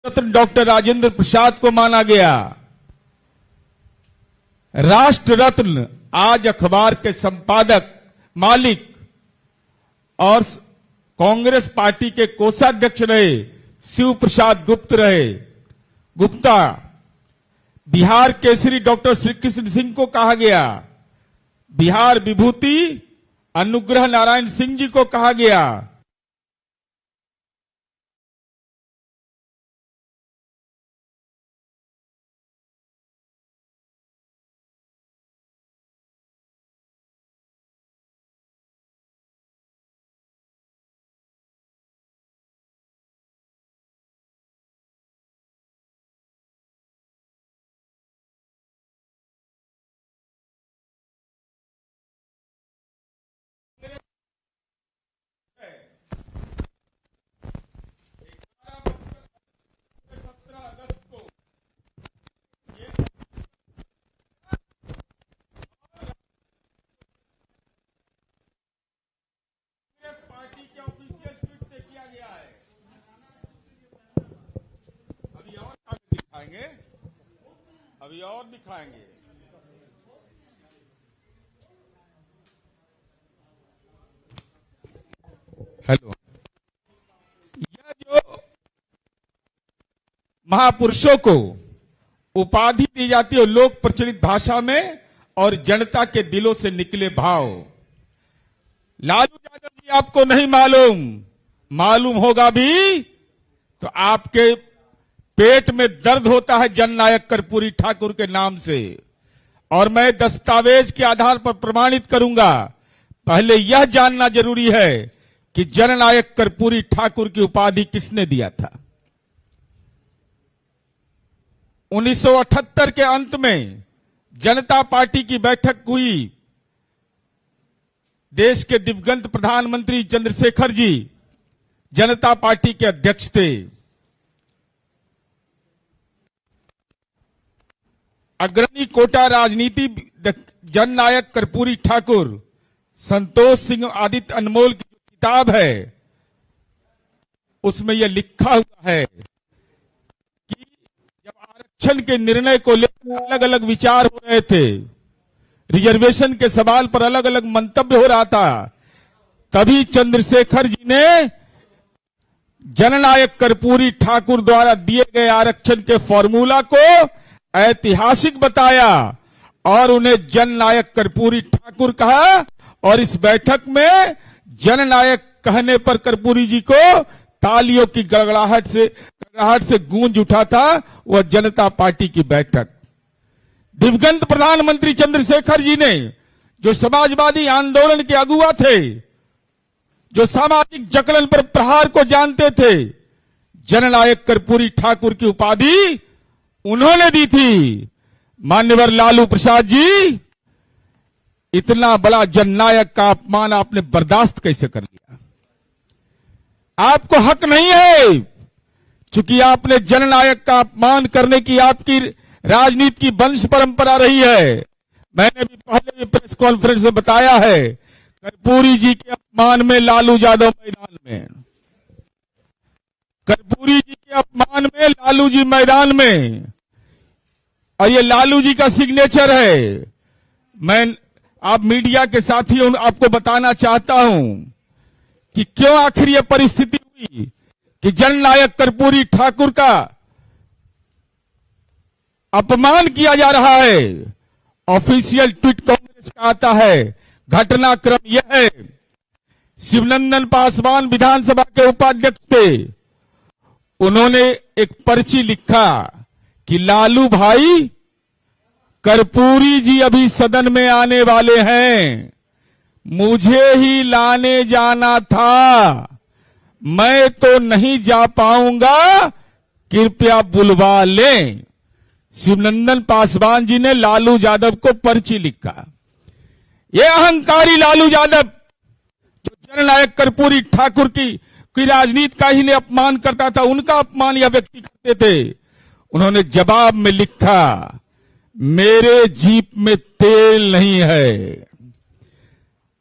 रत्न doctor Rajendra Prasad को माना गया। राष्ट्र रत्न आज अखबार के संपादक, मालिक और कांग्रेस पार्टी के कोषाध्यक्ष रहे शिव प्रसाद गुप्ता। बिहार केसरी डॉक्टर श्री कृष्ण सिंह को कहा गया। बिहार विभूति अनुग्रह नारायण सिंह जी को कहा गया। अभी और दिखाएंगे। हेलो, यह जो महापुरुषों को उपाधि दी जाती है लोक प्रचलित भाषा में और जनता के दिलों से निकले भाव। लालू यादव जी आपको नहीं मालूम होगा भी तो आपके पेट में दर्द होता है जननायक कर्पूरी ठाकुर के नाम से, और मैं दस्तावेज के आधार पर प्रमाणित करूंगा। पहले यह जानना जरूरी है कि जननायक कर्पूरी ठाकुर की उपाधि किसने दिया था। 1978 के अंत में जनता पार्टी की बैठक हुई। देश के दिवंगत प्रधानमंत्री चंद्रशेखर जी जनता पार्टी के अध्यक्ष थे। अग्रणी कोटा राजनीति जननायक कर्पूरी ठाकुर, संतोष सिंह आदित्य अनमोल की किताब है उसमें यह लिखा हुआ है कि जब आरक्षण के निर्णय को लेकर अलग अलग विचार हो रहे थे, रिजर्वेशन के सवाल पर अलग अलग मंतव्य हो रहा था, तभी चंद्रशेखर जी ने जननायक कर्पूरी ठाकुर द्वारा दिए गए आरक्षण के फॉर्मूला को ऐतिहासिक बताया और उन्हें जननायक कर्पूरी ठाकुर कहा। और इस बैठक में जननायक कहने पर कर्पूरी जी को तालियों की गड़गड़ाहट से गूंज उठा था। वह जनता पार्टी की बैठक। दिवंगत प्रधानमंत्री चंद्रशेखर जी ने, जो समाजवादी आंदोलन के अगुवा थे, जो सामाजिक जकड़न पर प्रहार को जानते थे, जननायक कर्पूरी ठाकुर की उपाधि उन्होंने दी थी। मान्यवर लालू प्रसाद जी, इतना बड़ा जननायक का अपमान आपने बर्दाश्त कैसे कर लिया? आपको हक नहीं है, चूंकि आपने जननायक का अपमान करने की आपकी राजनीति की वंश परंपरा रही है। मैंने भी पहले भी प्रेस कॉन्फ्रेंस में बताया है, कर्पूरी जी के अपमान में लालू यादव मैदान में, कर्पूरी जी के अपमान में लालू जी मैदान में, और ये लालू जी का सिग्नेचर है। मैं आप मीडिया के साथियों आपको बताना चाहता हूं कि क्यों आखिर ये परिस्थिति हुई कि जननायक कर्पूरी ठाकुर का अपमान किया जा रहा है। ऑफिशियल ट्वीट कांग्रेस का आता है। घटनाक्रम यह है, शिवनंदन पासवान विधानसभा के उपाध्यक्ष थे। उन्होंने एक पर्ची लिखा कि लालू भाई, कर्पूरी जी अभी सदन में आने वाले हैं, मुझे ही लाने जाना था, मैं तो नहीं जा पाऊंगा, कृपया बुलवा लें। शिवनंदन पासवान जी ने लालू यादव को पर्ची लिखा। ये अहंकारी लालू यादव, जो जननायक कर्पूरी ठाकुर की राजनीति का ही ने अपमान करता था, उनका अपमान यह व्यक्ति करते थे। उन्होंने जवाब में लिखा, मेरे जीप में तेल नहीं है,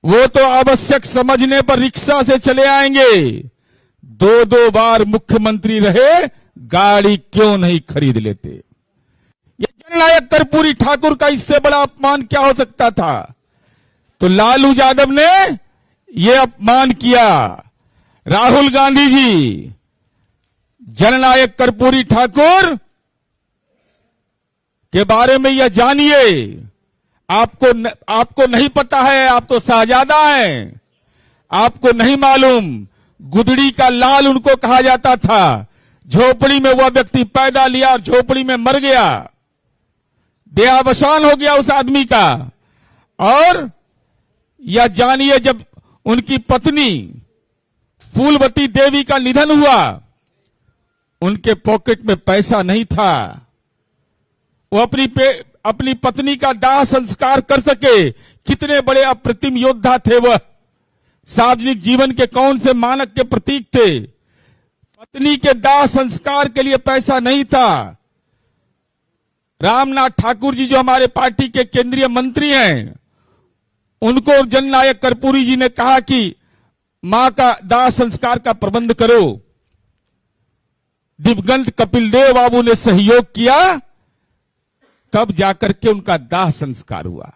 वो तो आवश्यक समझने पर रिक्शा से चले आएंगे। 2 बार मुख्यमंत्री रहे, गाड़ी क्यों नहीं खरीद लेते। ये जननायक कर्पूरी ठाकुर का इससे बड़ा अपमान क्या हो सकता था। तो लालू यादव ने ये अपमान किया। राहुल गांधी जी, जननायक कर्पूरी ठाकुर के बारे में यह जानिए। आपको नहीं पता है, आप तो शाहजादा हैं, आपको नहीं मालूम। गुदड़ी का लाल उनको कहा जाता था। झोपड़ी में वह व्यक्ति पैदा लिया और झोपड़ी में मर गया, देहावसान हो गया उस आदमी का। और यह जानिए, जब उनकी पत्नी फूलवती देवी का निधन हुआ, उनके पॉकेट में पैसा नहीं था। वो अपनी पत्नी का दाह संस्कार कर सके। कितने बड़े अप्रतिम योद्धा थे वह। सार्वजनिक जीवन के कौन से मानक के प्रतीक थे। पत्नी के दाह संस्कार के लिए पैसा नहीं था। रामनाथ ठाकुर जी जो हमारे पार्टी के केंद्रीय मंत्री हैं, उनको जननायक कर्पूरी जी ने कहा कि मां का दाह संस्कार का प्रबंध करो। दिवंगत कपिल देव बाबू ने सहयोग किया, तब जाकर के उनका दाह संस्कार हुआ।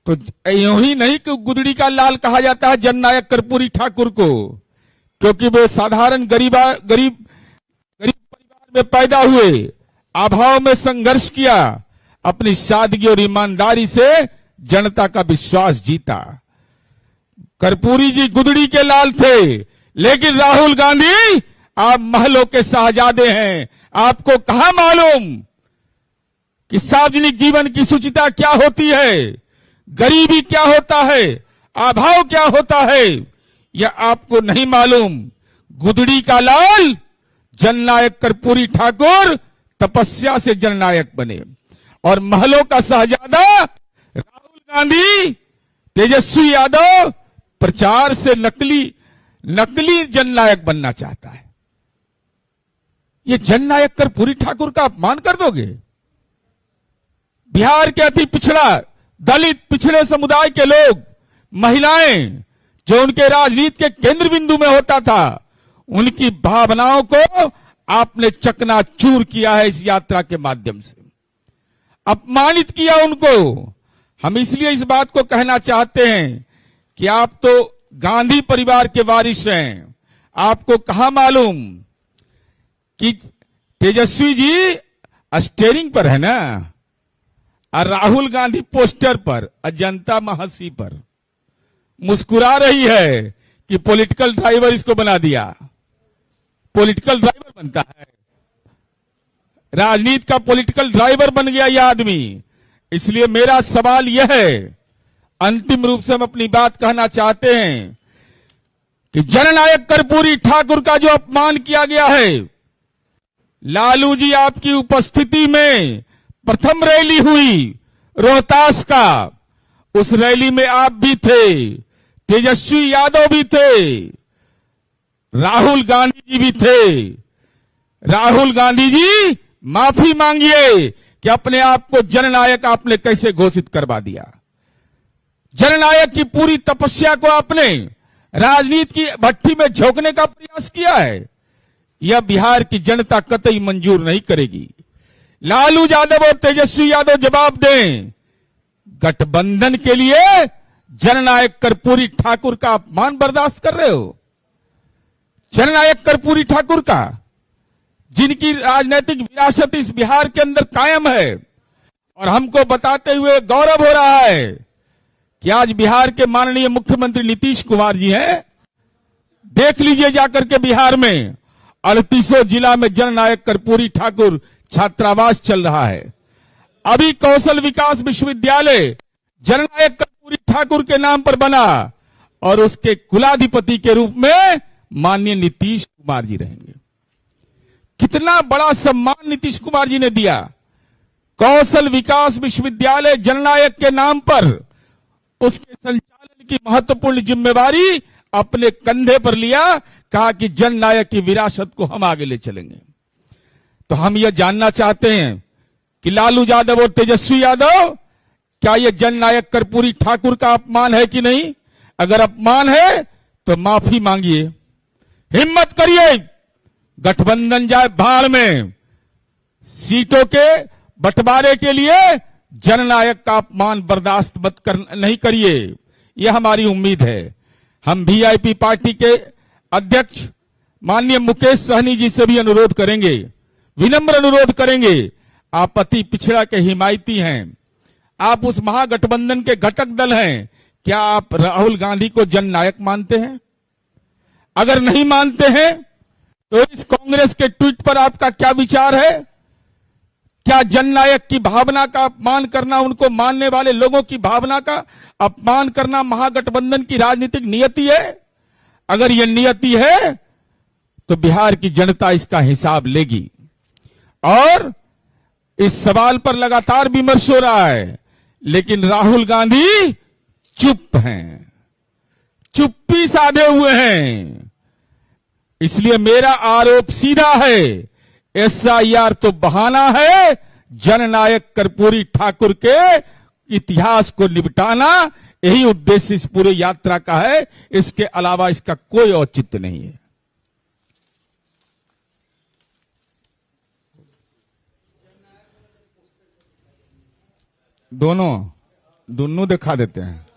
तो यूं ही नहीं कि गुदड़ी का लाल कहा जाता है जननायक कर्पूरी ठाकुर को, क्योंकि वे साधारण गरीब परिवार में पैदा हुए, अभाव में संघर्ष किया, अपनी सादगी और ईमानदारी से जनता का विश्वास जीता। कर्पूरी जी गुदड़ी के लाल थे, लेकिन राहुल गांधी आप महलों के शाहजादे हैं। आपको कहां मालूम कि सार्वजनिक जीवन की शुचिता क्या होती है, गरीबी क्या होता है, अभाव क्या होता है, यह आपको नहीं मालूम। गुदड़ी का लाल जननायक कर्पूरी ठाकुर तपस्या से जननायक बने, और महलों का शहजादा राहुल गांधी, तेजस्वी यादव प्रचार से नकली जननायक बनना चाहता है। ये जननायक कर्पूरी ठाकुर का अपमान कर दोगे। बिहार के अति पिछड़ा दलित पिछड़े समुदाय के लोग, महिलाएं, जो उनके राजनीति के केंद्र बिंदु में होता था, उनकी भावनाओं को आपने चकनाचूर किया है इस यात्रा के माध्यम से, अपमानित किया उनको। हम इसलिए इस बात को कहना चाहते हैं कि आप तो गांधी परिवार के वारिस हैं। आपको कहां मालूम कि तेजस्वी जी स्टीयरिंग पर है ना, और राहुल गांधी पोस्टर पर, जनता महसी पर मुस्कुरा रही है कि पॉलिटिकल ड्राइवर इसको बना दिया। पॉलिटिकल ड्राइवर बनता है, राजनीति का पॉलिटिकल ड्राइवर बन गया यह आदमी। इसलिए मेरा सवाल यह है, अंतिम रूप से हम अपनी बात कहना चाहते हैं कि जननायक कर्पूरी ठाकुर का जो अपमान किया गया है, लालू जी आपकी उपस्थिति में प्रथम रैली हुई रोहतास का, उस रैली में आप भी थे, तेजस्वी यादव भी थे, राहुल गांधी जी भी थे। राहुल गांधी जी माफी मांगिए कि अपने आप को जननायक आपने कैसे घोषित करवा दिया। जननायक की पूरी तपस्या को आपने राजनीति की भट्टी में झोंकने का प्रयास किया है। यह बिहार की जनता कतई मंजूर नहीं करेगी। लालू यादव और तेजस्वी यादव जवाब दें। गठबंधन के लिए जननायक कर्पूरी ठाकुर का अपमान बर्दाश्त कर रहे हो। जननायक कर्पूरी ठाकुर का, जिनकी राजनीतिक विरासत इस बिहार के अंदर कायम है, और हमको बताते हुए गौरव हो रहा है कि आज बिहार के माननीय मुख्यमंत्री नीतीश कुमार जी हैं। देख लीजिए जाकर के बिहार में 38 जिला में जननायक कर्पूरी ठाकुर छात्रावास चल रहा है। अभी कौशल विकास विश्वविद्यालय जननायक कर्पूरी ठाकुर के नाम पर बना, और उसके कुलाधिपति के रूप में माननीय नीतीश कुमार जी रहेंगे। कितना बड़ा सम्मान नीतीश कुमार जी ने दिया। कौशल विकास विश्वविद्यालय जननायक के नाम पर उसके संचालन की महत्वपूर्ण जिम्मेवारी अपने कंधे पर लिया, कहा कि जननायक की विरासत को हम आगे ले चलेंगे। तो हम यह जानना चाहते हैं कि लालू यादव और तेजस्वी यादव, क्या यह जननायक कर्पूरी ठाकुर का अपमान है कि नहीं? अगर अपमान है तो माफी मांगिए, हिम्मत करिए, गठबंधन जाए भाड़ में। सीटों के बंटवारे के लिए जननायक का अपमान बर्दाश्त नहीं करिए, यह हमारी उम्मीद है। हम वीआईपी पार्टी के अध्यक्ष माननीय मुकेश सहनी जी से भी अनुरोध करेंगे, विनम्र अनुरोध करेंगे। आप अति पिछड़ा के हिमायती हैं, आप उस महागठबंधन के घटक दल हैं। क्या आप राहुल गांधी को जननायक मानते हैं? अगर नहीं मानते हैं तो इस कांग्रेस के ट्वीट पर आपका क्या विचार है? क्या जननायक की भावना का अपमान करना, उनको मानने वाले लोगों की भावना का अपमान करना महागठबंधन की राजनीतिक नियति है? अगर यह नियति है तो बिहार की जनता इसका हिसाब लेगी। और इस सवाल पर लगातार विमर्श हो रहा है, लेकिन राहुल गांधी चुप हैं, चुप्पी साधे हुए हैं। इसलिए मेरा आरोप सीधा है, एसआईआर तो बहाना है, जननायक कर्पूरी ठाकुर के इतिहास को निपटाना यही उद्देश्य इस पूरे यात्रा का है। इसके अलावा इसका कोई औचित्य नहीं है। दोनों दिखा देते हैं।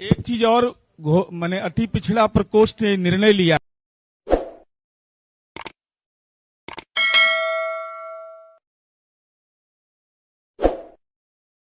एक चीज और, मैंने अति पिछड़ा प्रकोष्ठ ने निर्णय लिया